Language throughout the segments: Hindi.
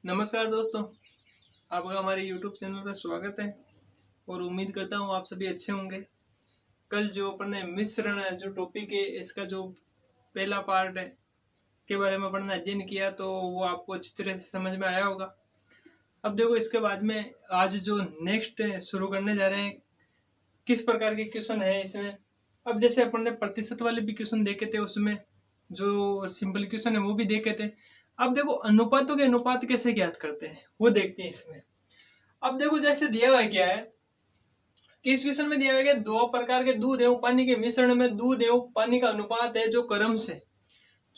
नमस्कार दोस्तों, आपका हमारे YouTube चैनल पर स्वागत है और उम्मीद करता हूँ आप सभी अच्छे होंगे। कल जो अपन ने मिश्रण जो टॉपिक है इसका जो पहला पार्ट है के बारे में अपन ने अध्ययन किया तो वो आपको अच्छी तरह से समझ में आया होगा। अब देखो इसके बाद में आज जो नेक्स्ट शुरू करने जा रहे हैं किस प्रकार के क्वेश्चन है इसमें। अब जैसे अपन ने प्रतिशत वाले भी क्वेश्चन देखे थे, उसमें जो सिंपल क्वेश्चन है वो भी देखे थे। अब देखो अनुपातों के अनुपात कैसे ज्ञात करते हैं वो देखते हैं इसमें। अब देखो जैसे दिया हुआ क्या है कि इस क्वेश्चन में दिया हुआ है दो प्रकार के दूध एवं पानी के मिश्रण में दूध एवं पानी का अनुपात है जो क्रम से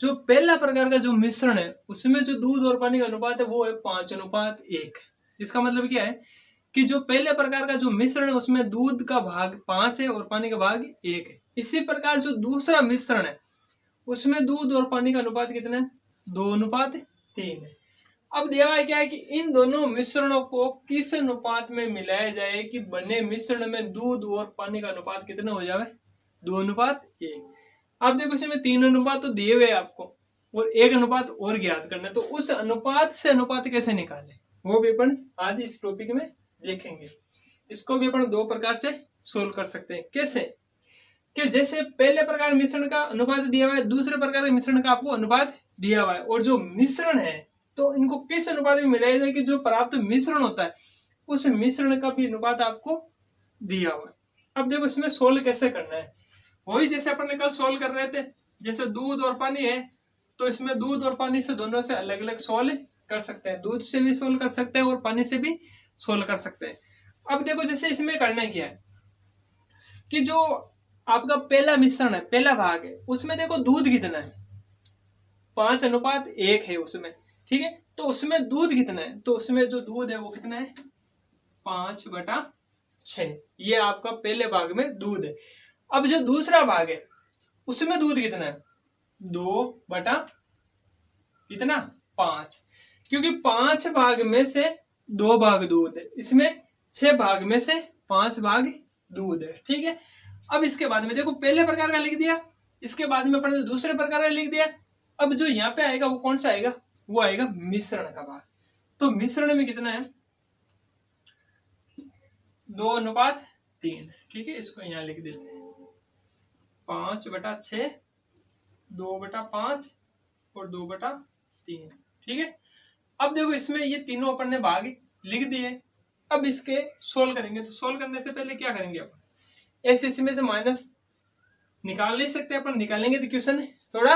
जो पहला प्रकार का जो मिश्रण है उसमें जो दूध और पानी का अनुपात है वो है 5:1। इसका मतलब क्या है कि जो पहले प्रकार का जो मिश्रण है उसमें दूध का भाग 5 है और पानी का भाग 1 है। इसी प्रकार जो दूसरा मिश्रण है उसमें दूध और पानी का अनुपात कितना है? 2:3 है। अब दिया हुआ क्या है कि इन दोनों मिश्रणों को किस अनुपात में मिलाया जाए कि बने मिश्रण में दूध और पानी का अनुपात कितना हो जाए? 2:1। अब देखो इसमें 3 अनुपात तो दिए हुए आपको और 1 अनुपात और ज्ञात करना है, तो उस अनुपात से अनुपात कैसे निकाले वो भी अपन आज इस टॉपिक में देखेंगे। इसको भी अपन दो प्रकार से सोल्व कर सकते हैं। कैसे कि जैसे पहले प्रकार मिश्रण का अनुपात दिया हुआ है, दूसरे प्रकार के मिश्रण का आपको अनुपात दिया हुआ है, और जो मिश्रण है तो इनको किस अनुपात में मिलाया जाए कि जो प्राप्त मिश्रण होता है उस मिश्रण का भी अनुपात आपको दिया हुआ है। अब देखो इसमें सोल्व कैसे करना है, वही जैसे अपन ने कल सोल्व कर रहे थे। जैसे दूध और पानी है तो इसमें दूध और पानी से दोनों से अलग अलग सोल्व कर सकते हैं, दूध से भी सोल्व कर सकते हैं और पानी से भी सोल्व कर सकते हैं। अब देखो जैसे इसमें करना क्या है कि जो आपका पहला मिश्रण है, पहला भाग है, उसमें देखो दूध कितना है? 5:1 है उसमें, ठीक है। तो उसमें दूध कितना है? तो उसमें जो दूध है वो कितना है? 5/6। ये आपका पहले भाग में दूध है। अब जो दूसरा भाग है उसमें दूध कितना है? 2/5, क्योंकि 5 भाग में से 2 भाग दूध है, इसमें 6 भाग में से 5 भाग दूध है, ठीक है। अब इसके बाद में देखो पहले प्रकार का लिख दिया, इसके बाद में अपन दूसरे प्रकार का लिख दिया। अब जो यहाँ पे आएगा वो कौन सा आएगा? वो आएगा मिश्रण का भाग। तो मिश्रण में कितना है? 2:3, ठीक है। इसको यहाँ लिख देते हैं 5/6, 2/5 और 2/3, ठीक है। अब देखो इसमें ये तीनों अपन ने भाग लिख दिए। अब इसके सोल्व करेंगे, तो सोल्व करने से पहले क्या करेंगे अपन? ऐसे इसमें से माइनस निकाल नहीं सकते अपन, निकालेंगे तो क्वेश्चन थोड़ा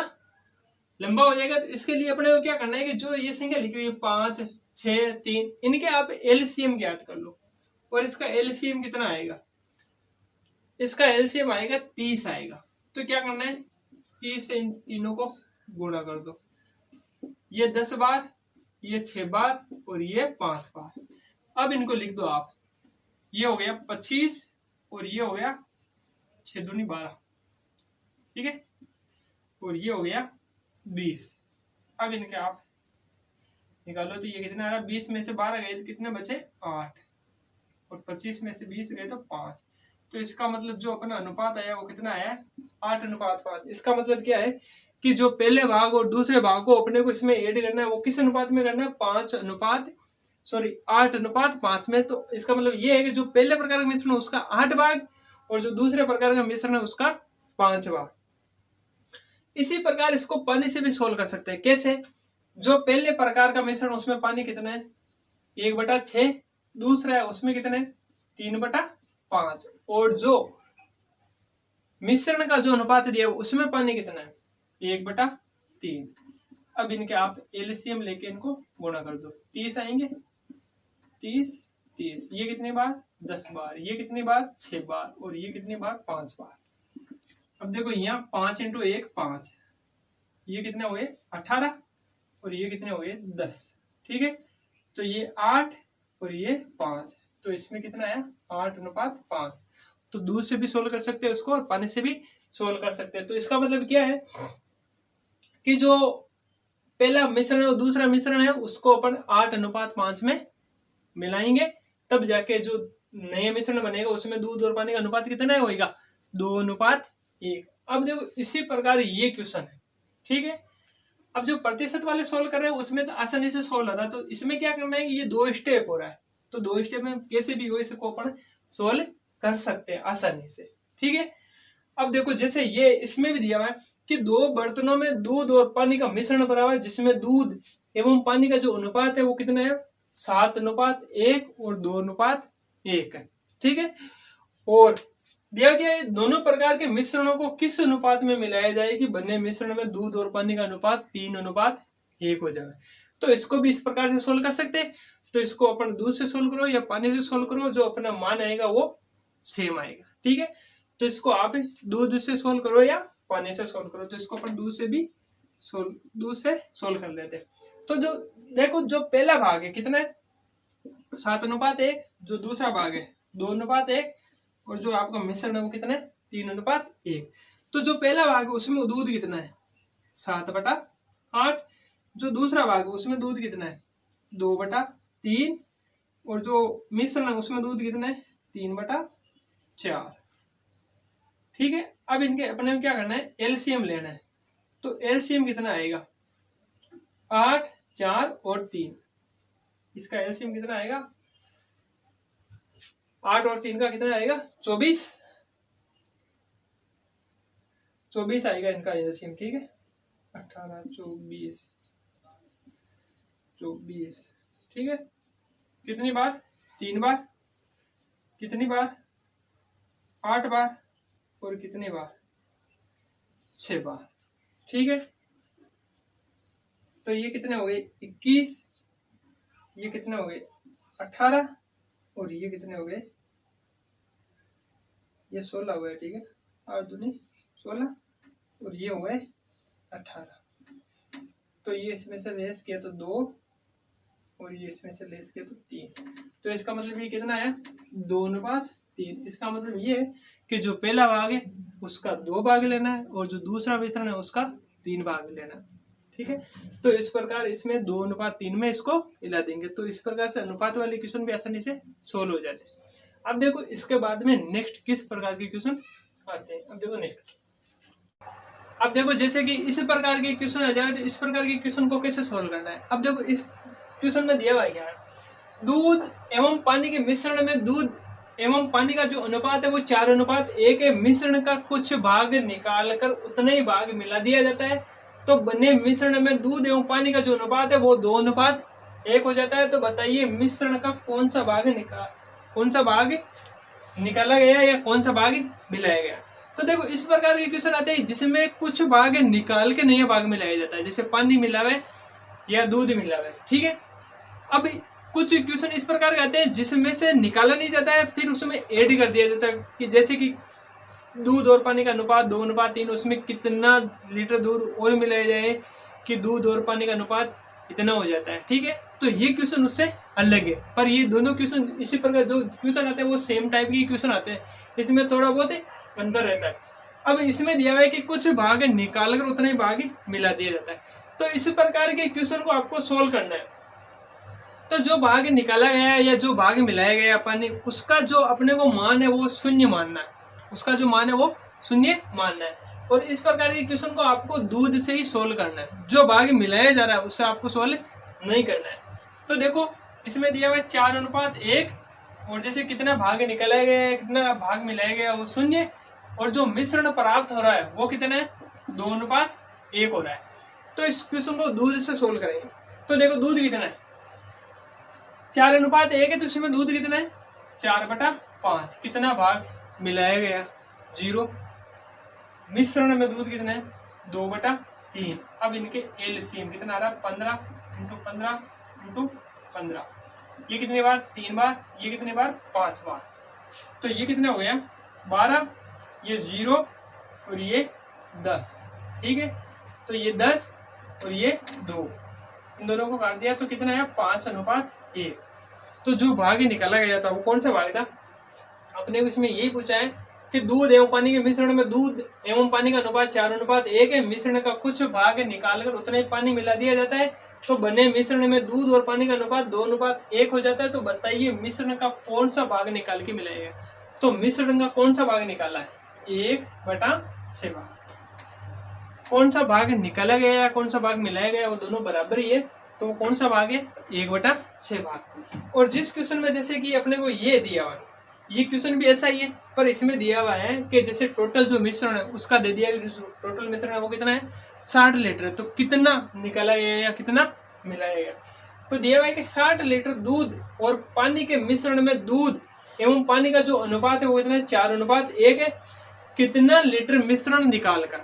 लंबा हो जाएगा। तो इसके लिए अपने को क्या करना है कि जो ये संख्या लिखी हुई है 5, 6, 3, इनके आप एलसीएम ज्ञात कर लो। और इसका एलसीएम कितना आएगा? इसका एलसीएम आएगा 30 आएगा। तो क्या करना है? 30 से इन तीनों को गुणा कर दो। ये 10 बार, ये 6 बार और ये 5 बार। अब इनको लिख दो आप। ये हो गया 25 और ये हो गया 6 दूनी 12, ठीक है। और ये हो गया 20। अब इनके आप निकालो तो ये कितना आ रहा? 20 में से 12 गए तो कितने बचे? 8, और 25 में से 20 गए तो 5। तो इसका मतलब जो अपना अनुपात आया वो कितना आया? 8:5। इसका मतलब क्या है कि जो पहले भाग और दूसरे भाग को अपने को इसमें ऐड करना है वो किस अनुपात में करना है? 8:5 में। तो इसका मतलब ये है कि जो पहले प्रकार का मिश्रण है उसका 8 भाग और जो दूसरे प्रकार का मिश्रण है उसका 5 भाग। इसी प्रकार इसको पानी से भी सोल्व कर सकते हैं। कैसे? जो पहले प्रकार का मिश्रण उसमें पानी कितना है? 1/6। दूसरा है उसमें कितना है? 3/5। और जो मिश्रण का जो अनुपात दिया है उसमें पानी कितना है? 1/3। अब इनके आप एलसीएम लेके इनको गुणा कर दो। 30 आएंगे, 30, 30। ये कितनी बार? 10 बार। ये कितनी बार? 6 बार। और ये कितनी बार? 5 बार। अब देखो यहाँ 5 × 1 5, ये कितने हो गए? 18 और ये कितने हो गए? 10, ठीक है। तो ये 8 और ये 5, तो इसमें कितना आया? 8:5। तो दूध से भी सोल्व कर सकते हैं उसको और पानी से भी सोल्व कर सकते हैं। तो इसका मतलब क्या है कि जो पहला मिश्रण और दूसरा मिश्रण है उसको अपन 8:5 में मिलाएंगे, तब जाके जो नया मिश्रण बनेगा उसमें दूध और पानी का अनुपात कितना होगा? 2:1। अब देखो इसी प्रकार ये क्वेश्चन है, ठीक है। अब जो प्रतिशत वाले सोल्व कर रहे हैं उसमें तो आसानी से सोल्व होता है, तो इसमें क्या करना है कि ये 2 स्टेप हो रहा है, तो 2 स्टेप में कैसे भी हो इसको अपन सोल्व कर सकते हैं आसानी से। ठीक है, अब देखो जैसे ये इसमें भी दिया हुआ है कि 2 बर्तनों में दूध और पानी का मिश्रण भरा हुआ है, जिसमें दूध एवं पानी का जो अनुपात है वो कितना है 7:1 और 2:1 है। ठीक है, और दिया गया है दोनों प्रकार के मिश्रणों को किस अनुपात में मिलाया जाए कि बने मिश्रण में दूध और पानी का अनुपात 3:1 हो जाए। तो इसको भी इस प्रकार से सोल्व कर सकते हैं, तो इसको अपन दूध से सोल्व करो या पानी से सोल्व करो, जो अपना मान आएगा वो सेम आएगा। ठीक है, तो इसको आप दूध से सोल्व करो या पानी से सोल्व करो, तो इसको अपन दूध से सोल्व कर लेते हैं। तो जो देखो जो पहला भाग है कितना है 7:1, जो दूसरा भाग है 2:1 और जो आपका मिश्रण है वो कितना है 3:1। तो जो पहला भाग है उसमें दूध कितना है 7/8, जो दूसरा भाग है उसमें दूध कितना है 2/3 और जो मिश्रण है उसमें दूध कितना है 3/4। ठीक है, अब इनके अपने क्या करना है एलसीएम लेना है, तो एलसीएम कितना आएगा 8, 4 और 3, इसका एलसीएम कितना आएगा 8 और 3 का कितना आएगा 24 आएगा इनका एलसीएम। ठीक है, 18, 24। ठीक है, कितनी बार 3 बार, कितनी बार 8 बार और कितनी बार 6 बार। ठीक है, तो ये कितने हो गए 21, ये कितने हो गए 18 और ये कितने हो गए ये 16 हुए। ठीक है, 8 दूनी 16 और ये हो गए 18। तो ये इसमें से लेस किया तो 2 और ये इसमें से लेस किया तो 3, तो इसका मतलब ये कितना है 2:3। इसका मतलब ये है कि जो पहला भाग है उसका 2 भाग लेना है और जो दूसरा मिश्रण है उसका 3 भाग लेना है। ठीक है, तो इस प्रकार इसमें 2:3 में इसको हिला देंगे, तो इस प्रकार से अनुपात वाले क्वेश्चन भी आसानी से सोल्व हो जाते हैं। अब देखो इसके बाद में नेक्स्ट किस प्रकार के क्वेश्चन आते हैं। अब देखो जैसे कि इस प्रकार के क्वेश्चन आ जाए तो इस प्रकार के क्वेश्चन को कैसे सोल्व करना है। अब देखो इस क्वेश्चन में दिया हुआ है क्या है, दूध एवं पानी के मिश्रण में दूध एवं पानी का जो अनुपात है वो 4:1 है। मिश्रण का कुछ भाग निकालकर उतना ही भाग मिला दिया जाता है, तो बने मिश्रण में दूध एवं पानी का जो अनुपात है वो 2:1 हो जाता है। तो बताइए मिश्रण का कौन सा भाग निकाला गया या कौन सा भाग मिलाया गया। तो देखो इस प्रकार के क्वेश्चन आते हैं जिसमें कुछ भाग निकाल के नया भाग मिलाया जाता है, जैसे पानी मिला हुआ है या दूध मिला हुआ है। ठीक है, अब कुछ क्वेश्चन इस प्रकार के आते हैं जिसमें से निकाला नहीं जाता है, फिर उसमें ऐड कर दिया जाता है कि जैसे कि दूध और पानी का अनुपात 2:3, उसमें कितना लीटर दूध और मिलाया जाए कि दूध और पानी का अनुपात इतना हो जाता है। ठीक है, तो ये क्वेश्चन उससे अलग है, पर ये दोनों क्वेश्चन इसी प्रकार जो क्वेश्चन आते हैं वो सेम टाइप के क्वेश्चन आते हैं, इसमें थोड़ा बहुत अंतर रहता है। अब इसमें दिया हुआ है कि कुछ भाग निकाल कर उतना ही भाग मिला दिया जाता है, तो इस प्रकार के क्वेश्चन को आपको सोल्व करना है। तो जो भाग निकाला गया है या जो भाग मिलाया गया पानी, उसका जो अपने को मान है वो 0 मानना है, उसका जो मान है वो 0 मानना है। और इस प्रकार के क्वेश्चन को आपको दूध से ही सोल्व करना है, जो भाग मिलाया जा रहा है उससे आपको सोल्व नहीं करना है। तो देखो इसमें दिया हुआ है 4:1 और जैसे कितना भाग निकाला गया है कितना भाग मिलाया गया वो 0 और जो मिश्रण प्राप्त हो रहा है वो कितना है 2:1 हो रहा है। तो इस क्वेश्चन को दूध से सोल्व करेंगे। तो देखो दूध कितना है 4:1 है, तो इसमें दूध कितना है 4/5। कितना भाग मिलाया गया 0। मिश्रण में दूध कितना है 2/3। अब इनके एलसीएम कितना आ रहा है 15 × 15 × 15। ये कितनी बार 3 बार, ये कितनी बार 5 बार। तो ये कितना हो गया 12, ये 0 और ये 10। ठीक है, तो ये 10 और ये 2, इन दोनों को काट दिया तो कितना है 5:1। तो जो भाग निकाला गया था वो कौन सा भाग था, अपने को इसमें यही पूछा है कि दूध एवं पानी के मिश्रण में दूध एवं पानी का अनुपात 4:1 है। मिश्रण का कुछ भाग निकालकर उतना ही पानी मिला दिया जाता है, तो बने मिश्रण में दूध और पानी का अनुपात 2:1 हो जाता है। तो बताइए मिश्रण का कौन सा भाग निकाल के मिलाएगा। तो मिश्रण का कौन सा भाग निकाला है 1/6 भाग। कौन सा भाग निकाला गया या कौन सा भाग मिलाया गया वो दोनों बराबर ही है, तो वो कौन सा भाग है, 1/6 भाग। और जिस क्वेश्चन में जैसे कि अपने को ये दिया हुआ है, ये क्वेश्चन भी ऐसा ही है, पर इसमें दिया हुआ है कि जैसे टोटल जो मिश्रण है उसका दे दिया, टोटल मिश्रण है वो कितना है, 60 लीटर है, तो कितना निकाला गया या कितना मिलाया गया। तो दिया हुआ है कि 60 लीटर दूध और पानी के मिश्रण में दूध एवं पानी का जो अनुपात है वो कितना है, 4:1 है। कितना लीटर मिश्रण निकालकर,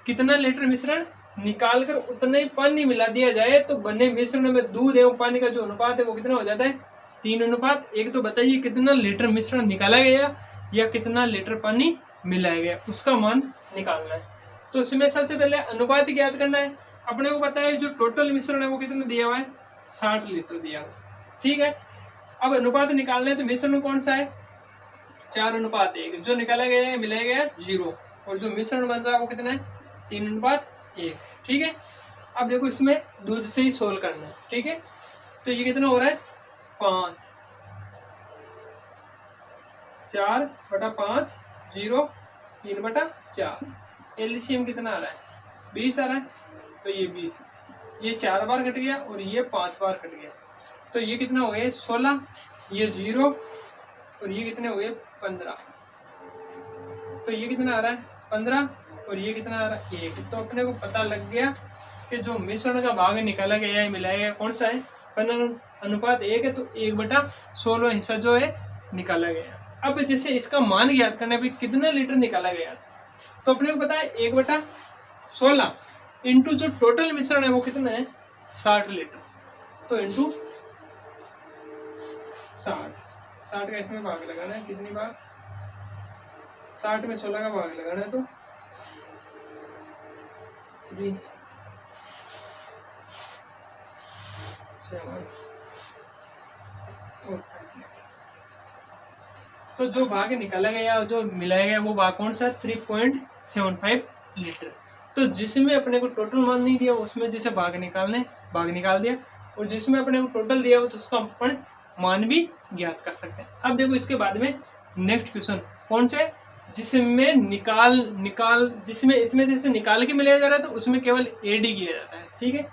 कितना लीटर मिश्रण निकालकर उतना ही पानी मिला दिया जाए तो बने मिश्रण में दूध एवं पानी का जो अनुपात है वो कितना हो जाता है, 3:1। तो बताइए कितना लीटर मिश्रण निकाला गया या कितना लीटर पानी मिलाया गया, उसका मान निकालना है। तो इसमें सबसे पहले अनुपात ज्ञात करना है। अपने को पता है जो टोटल मिश्रण है वो कितना दिया हुआ है, 60 लीटर दिया हुआ, ठीक है। अब अनुपात निकालना है तो मिश्रण कौन सा है, 4:1। जो निकाला गया है मिलाया गया 0, और जो मिश्रण बन रहा है वो कितना है, 3:1, ठीक है। अब देखो इसमें दूध से ही सोल्व करना है, ठीक है। तो ये कितना हो रहा है, 5, 4/5, 0, 3/4। एलसीएम कितना आ रहा है, 20 आ रहा है, तो ये 20, ये 4 बार कट गया और ये 5 बार कट गया, तो ये कितना हो गया, 16, ये 0 और ये कितने हो गए, 15। तो ये कितना आ रहा है, 15, और ये कितना आ रहा है, 1। तो अपने को पता लग गया कि जो मिश्रण का भाग निकाला गया है मिलाया गया कौन सा है, 15:1 है, तो 1/16 हिस्सा जो है निकाला गया। अब जैसे इसका मान ज्ञात करना है कितना लीटर निकाला गया, तो अपने को पता है 1/16 इंटू जो टोटल मिश्रण है वो कितना है, 60 लीटर, तो इंटू 60 का इसमें भाग लगाना है, कितनी बार, 60 में 16 का भाग लगाना है, तो 3, 7, तो जो भाग निकाला गया जो मिलाया गया वो भाग कौन सा, 3.75 लीटर। तो जिसमें अपने को टोटल मान नहीं दिया उसमें जैसे भाग निकालने, भाग निकाल दिया, और जिसमें अपने को टोटल दिया हो तो उसका अपन मान भी ज्ञात कर सकते हैं। अब देखो इसके बाद में नेक्स्ट क्वेश्चन कौन सा है, जिसमें जिसमें इसमें जैसे निकाल के मिलाया जा रहा है तो उसमें केवल एडी किया जाता है, ठीक है।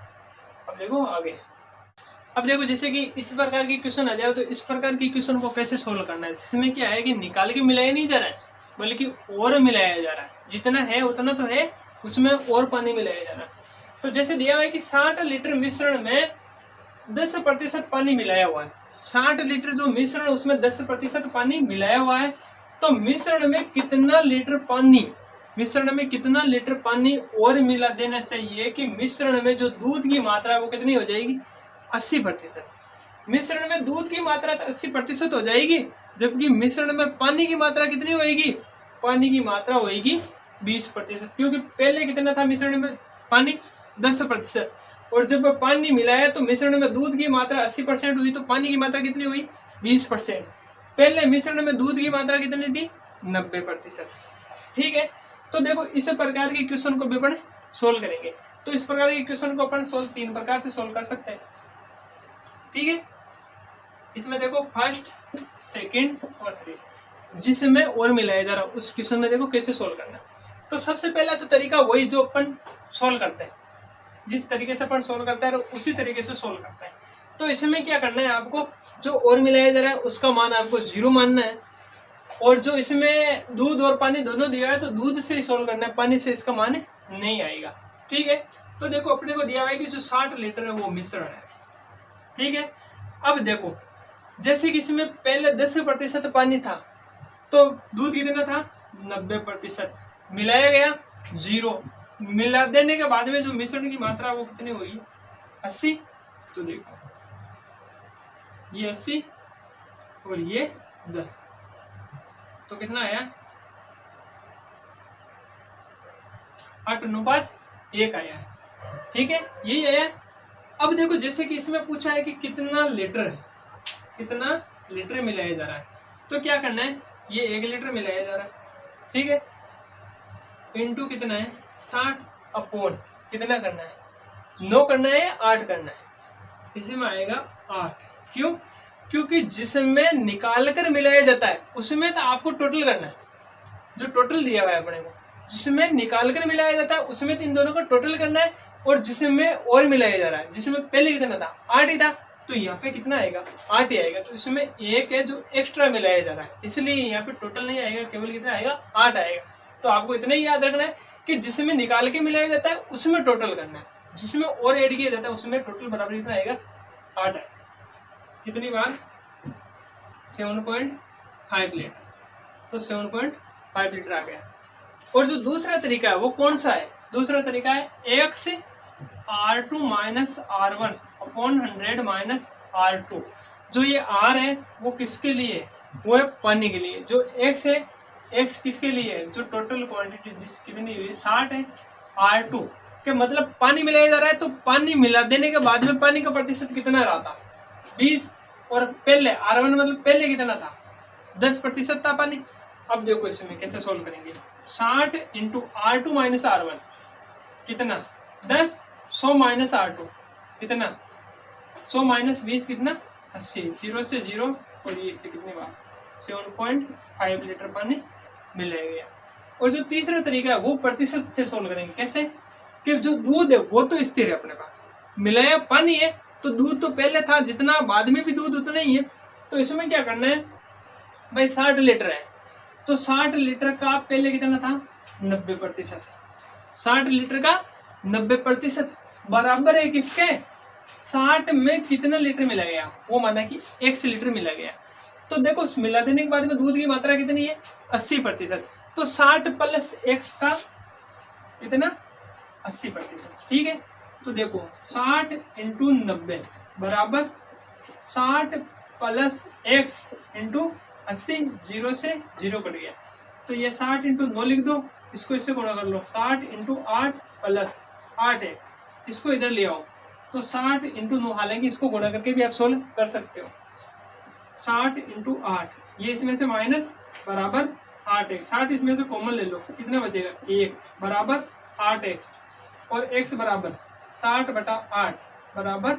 अब देखो आगे, अब देखो जैसे कि इस प्रकार की क्वेश्चन आ जाए तो इस प्रकार की क्वेश्चन को कैसे सोल्व करना है। इसमें क्या है कि निकाल के मिलाया नहीं जा रहा है बल्कि और मिलाया जा रहा है, जितना है उतना तो है, उसमें और पानी मिलाया जा रहा है। तो जैसे दिया हुआ है कि 60 लीटर मिश्रण में 10% पानी मिलाया हुआ है, 60 लीटर जो मिश्रण उसमें 10% पानी मिलाया हुआ है, तो मिश्रण में कितना लीटर पानी, मिश्रण में कितना लीटर पानी और मिला देना चाहिए कि मिश्रण में जो दूध की मात्रा है वो कितनी हो जाएगी, 80%। मिश्रण में दूध की मात्रा 80% हो जाएगी, जबकि मिश्रण में पानी की मात्रा कितनी होगी, पानी की मात्रा होगी 20%, क्योंकि पहले कितना था मिश्रण में पानी 10%, और जब पानी मिलाया तो मिश्रण में दूध की मात्रा 80% हुई, तो पानी की मात्रा कितनी हुई, 20%। पहले मिश्रण में दूध की मात्रा कितनी थी, 90%, ठीक है। तो देखो इस प्रकार के क्वेश्चन को भी अपन सोल्व करेंगे। तो इस प्रकार के क्वेश्चन को अपन सोल्व 3 प्रकार से सोल्व कर सकते हैं, ठीक है। इसमें देखो फर्स्ट, सेकंड और 3, जिसमें और मिलाया जा रहा है उस क्वेश्चन में देखो कैसे सोल्व करना है। तो सबसे पहला तो तरीका वही जो अपन सोल्व करते हैं, जिस तरीके से अपन सोल्व करते हैं उसी तरीके से सोल्व करते हैं। तो इसमें क्या करना है, आपको जो और मिलाया जा रहा है उसका मान आपको 0 मानना है, और जो इसमें दूध और पानी दोनों दिया है तो दूध से ही सोल्व करना है, पानी से इसका मान नहीं आएगा, ठीक है। तो देखो अपने को दिया हुआ है कि जो 60 लीटर है वो मिश्रण है, ठीक है। अब देखो जैसे कि इसमें पहले 10% पानी था तो दूध कितना था, 90%, मिलाया गया 0, मिला देने के बाद में जो मिश्रण की मात्रा वो कितनी हुई, 80। तो देखो ये 80 और ये 10, तो कितना आया, 8:1 आया है, ठीक है, यही आया। अब देखो जैसे कि इसमें पूछा है कि कितना लीटर है, कितना लीटर मिलाया जा रहा है, तो क्या करना है, ये 1 लीटर मिलाया जा रहा है, ठीक है, इंटू कितना है, 60 अपॉन कितना करना है, 9 करना है, 8 करना है, इसमें आएगा 8। क्यों, क्योंकि जिसमें निकाल कर मिलाया जाता है उसमें तो आपको टोटल करना है, जो टोटल दिया हुआ है अपने को, जिसमें निकाल कर मिलाया जाता है उसमें तो इन दोनों का टोटल करना है, और जिसमें और मिलाया जा रहा है, जिसमें पहले कितना था 8 ही था, तो यहाँ पे कितना आएगा 8 ही आएगा। तो इसमें 1 है जो एक्स्ट्रा मिलाया जा रहा है, इसलिए यहाँ पे टोटल नहीं आएगा, केवल कितना आएगा 8 आएगा। तो आपको इतना ही याद रखना है कि जिसमें निकाल के मिलाया जाता है उसमें टोटल करना है, जिसमें और ऐड किया जाता है उसमें टोटल बराबर कितना आएगा 8 आएगा। कितनी बार 7.5 लीटर, तो 7.5 लीटर आ गया। और जो दूसरा तरीका है वो कौन सा है, दूसरा तरीका है x R2 minus R1 upon 100 minus R2। जो ये R है वो किसके लिए है, वो है पानी के लिए। जो x है, x किसके लिए है, जो टोटल क्वांटिटी कितनी हुई 60 है, R2 के मतलब पानी मिलाया जा रहा है, तो पानी मिला देने के बाद में पानी का प्रतिशत कितना रहा था 20, और पहले R1 मतलब पहले कितना था 10% था पानी। अब देखो इसमें कैसे सोल्व करेंगे, 60 इंटू R2 माइनस R1 कितना 10, 100 माइनस R2 कितना 100 माइनस 20 कितना 80, 0 से 0 और ये से कितनी बार 7.5 लीटर पानी मिलाया गया। और जो तीसरा तरीका है वो प्रतिशत से सोल्व करेंगे। कैसे कि जो दूध है वो तो स्थिर है अपने पास, मिलाया पानी है तो दूध तो पहले था जितना, बाद में भी दूध उतना ही है। तो इसमें क्या करना है भाई, 60 लीटर है तो 60 लीटर का पहले कितना था 90%, 60 लीटर का 90% बराबर है किसके 60 में कितना लीटर मिला गया, वो माना कि x लीटर मिला गया। तो देखो मिला देने के बाद में दूध की मात्रा कितनी है 80%, तो 60 प्लस x का कितना 80%। ठीक है, तो देखो 60 इंटू 90 बराबर 60 प्लस x इंटू 80, 0 से 0 कट गया, तो ये 60 इंटू 9 लिख दो, इसको इससे गुणा कर लो, 60 इंटू 8 प्लस 8x, इसको इधर ले आओ, तो 60 इंटू 9, हालांकि इसको गुणा करके भी आप सोल्व कर सकते हो, 60 इंटू 8, ये इसमें से माइनस बराबर 8x, 60 इसमें से कॉमन ले लो, कितना बचेगा 1 बराबर 8x, और x बराबर 60/8 बराबर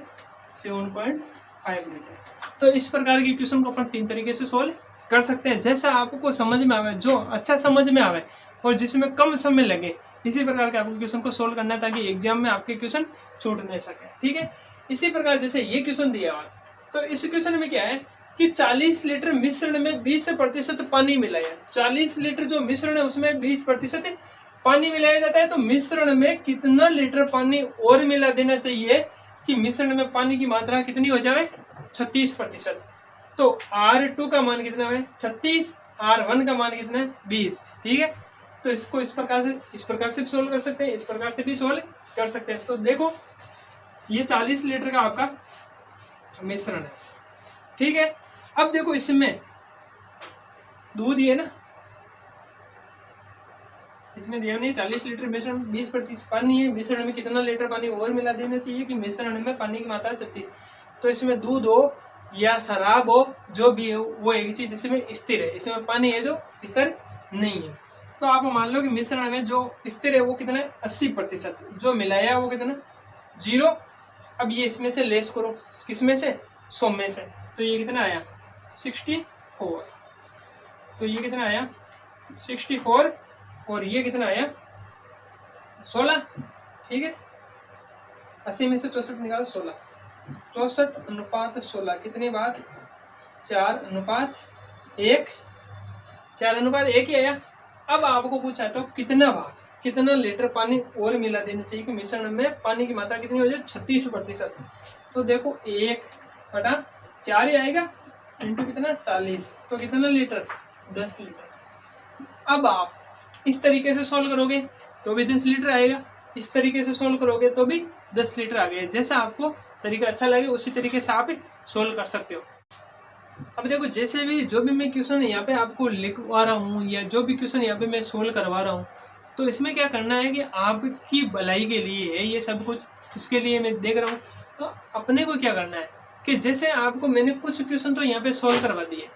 7.5 लीटर। तो इस प्रकार के क्वेश्चन को अपन 3 तरीके से सोल्व कर सकते हैं, जैसा आपको समझ में आवे, जो अच्छा समझ में आवे और जिसमें कम समय लगे, इसी प्रकार के आपको क्वेश्चन को सोल्व करना है ताकि एग्जाम में आपके क्वेश्चन छूट नहीं सके। ठीक है, इसी प्रकार जैसे ये क्वेश्चन दिया हुआ, तो इस क्वेश्चन में क्या है कि 40 लीटर मिश्रण में 20% पानी मिलाया, 40 लीटर जो मिश्रण है उसमें 20% पानी मिलाया जाता है, तो मिश्रण में कितना लीटर पानी और मिला देना चाहिए कि मिश्रण में पानी की मात्रा कितनी हो जाए 36%। तो R2 का मान कितना है 36, R1 का मान कितना है 20। ठीक है, तो इसको इस प्रकार से सोल्व कर सकते हैं, इस प्रकार से भी सोल्व कर सकते हैं। तो देखो ये 40 लीटर का आपका मिश्रण है। ठीक है, अब देखो इसमें दूध ही है ना, इसमें दिया नहीं 40 लीटर मिश्रण 20% पानी है, मिश्रण में कितना लीटर पानी और मिला देना चाहिए कि मिश्रण में पानी की मात्रा 36। तो इसमें दूध हो या शराब हो, जो भी हो वो एक चीज इसमें स्थिर है, इसमें पानी है जो स्थिर नहीं है। तो आप मान लो कि मिश्रण में जो स्थिर है वो कितना है 80%, जो मिलाया है वो कितना 0। अब ये इसमें से लेस करो, किसमें से 100 में से, तो ये कितना आया 64, तो ये कितना आया 64 और ये कितना आया 16। ठीक है, 80 में से 64 निकालो 16, 64:16 कितनी बार 4:1, 4:1 ही आया। अब आपको पूछा तो कितना लीटर पानी और मिला देना चाहिए कि मिश्रण में पानी की मात्रा कितनी हो जाए 36%। तो देखो 1/4 ही आएगा इंटू कितना 40, तो कितना लीटर 10 लीटर। अब आप इस तरीके से सोल्व करोगे तो भी 10 लीटर आएगा, इस तरीके से सोल्व करोगे तो भी 10 लीटर आ गया। जैसा आपको तरीका अच्छा लगे उसी तरीके से आप सोल्व कर सकते हो। अब देखो जैसे भी जो भी मैं क्वेश्चन यहाँ पे आपको लिखवा रहा हूँ या जो भी क्वेश्चन यहाँ पे मैं सोल्व करवा रहा हूँ, तो इसमें क्या करना है कि आपकी भलाई के लिए है ये सब कुछ, उसके लिए मैं देख रहा हूँ। तो अपने को क्या करना है कि जैसे आपको मैंने कुछ क्वेश्चन तो यहाँ पे सोल्व करवा दिए,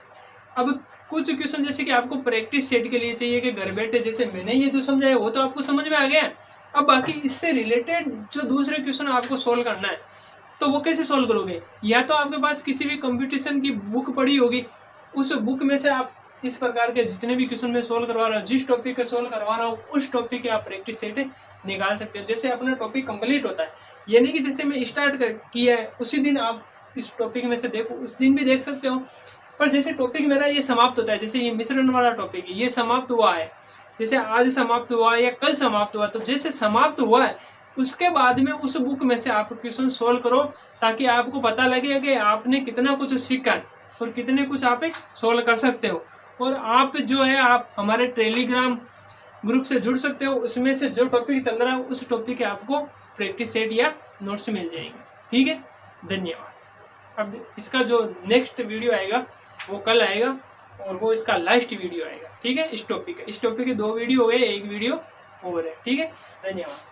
अब कुछ क्वेश्चन जैसे कि आपको प्रैक्टिस सेट के लिए चाहिए कि घर बैठे जैसे मैंने ये जो समझाया वो तो आपको समझ में आ गया। अब बाकी इससे रिलेटेड जो दूसरे क्वेश्चन आपको सोल्व करना है तो वो कैसे सोल्व करोगे, या तो आपके पास किसी भी कंपटीशन की बुक पड़ी होगी, उस बुक में से आप इस प्रकार के जितने भी क्वेश्चन मैं सोल्व करवा रहा हूँ, जिस टॉपिक का सोल्व करवा रहा हूँ उस टॉपिक के आप प्रैक्टिस सेट निकाल सकते हो। जैसे अपना टॉपिक कंप्लीट होता है, ये नहीं कि जैसे मैं स्टार्ट किया है उसी दिन आप इस टॉपिक में से देखो, उस दिन भी देख सकते हो, पर जैसे टॉपिक मेरा ये समाप्त होता है, जैसे ये मिश्रण वाला टॉपिक है ये समाप्त हुआ है, जैसे आज समाप्त हुआ या कल समाप्त हुआ, तो जैसे समाप्त हुआ है उसके बाद में उस बुक में से आप क्वेश्चन सोल्व करो, ताकि आपको पता लगे कि आपने कितना कुछ सीखा है और कितने कुछ आप सोल्व कर सकते हो। और आप जो है आप हमारे टेलीग्राम ग्रुप से जुड़ सकते हो, उसमें से जो टॉपिक चल रहा है उस टॉपिक के आपको प्रैक्टिस सेट या नोट्स मिल जाएंगे। ठीक है, धन्यवाद। अब इसका जो नेक्स्ट वीडियो आएगा वो कल आएगा और वो इसका लास्ट वीडियो आएगा। ठीक है, इस टॉपिक के 2 वीडियो हो गए, 1 वीडियो और है। ठीक है, धन्यवाद।